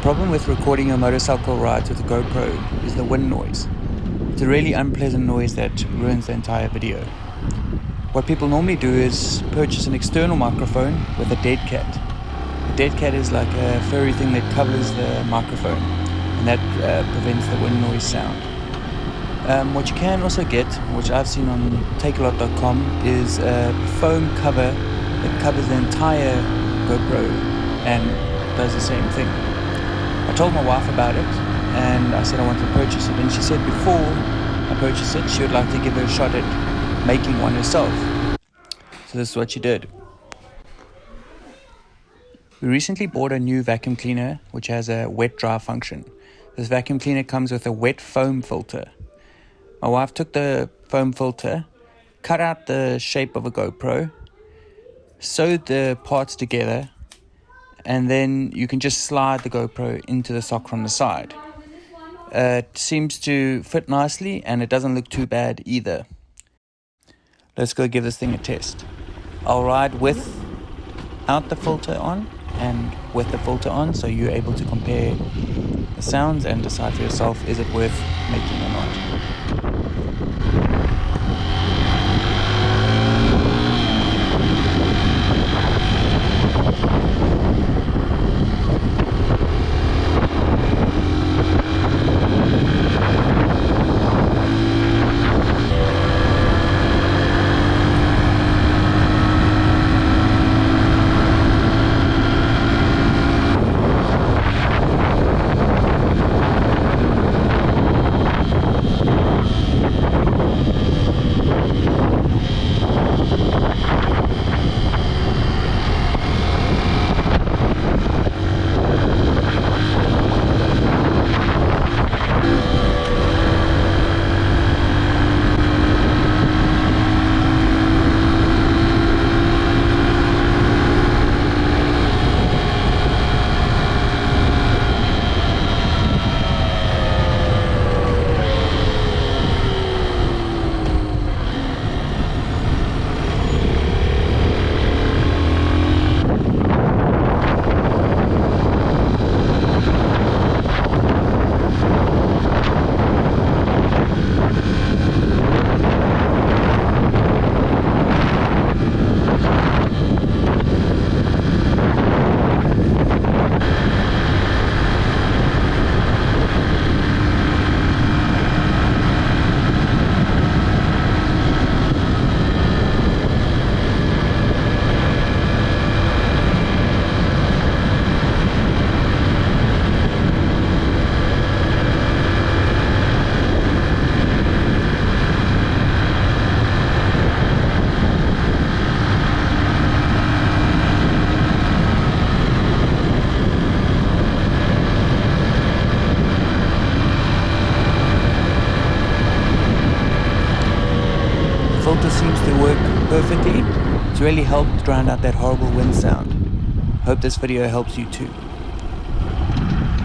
problem with recording your motorcycle rides with a GoPro is the wind noise. It's a really unpleasant noise that ruins the entire video. What people normally do is purchase an external microphone with a dead cat. A dead cat is like a furry thing that covers the microphone, and that prevents the wind noise sound. What you can also get, which I've seen on takealot.com, is a foam cover that covers the entire GoPro and does the same thing. I told my wife about it and I said I wanted to purchase it, and she said before I purchased it she would like to give it a shot at making one herself. So this is what she did. We recently bought a new vacuum cleaner which has a wet dry function. This vacuum cleaner comes with a wet foam filter. My wife took the foam filter, cut out the shape of a GoPro, sewed the parts together, and then you can just slide the GoPro into the sock from the side. It seems to fit nicely and it doesn't look too bad either. Let's go give this thing a test. I'll ride without the filter on and with the filter on, so you're able to compare the sounds and decide for yourself, is it worth making or not. Filter seems to work perfectly. It's really helped drown out that horrible wind sound. Hope this video helps you too.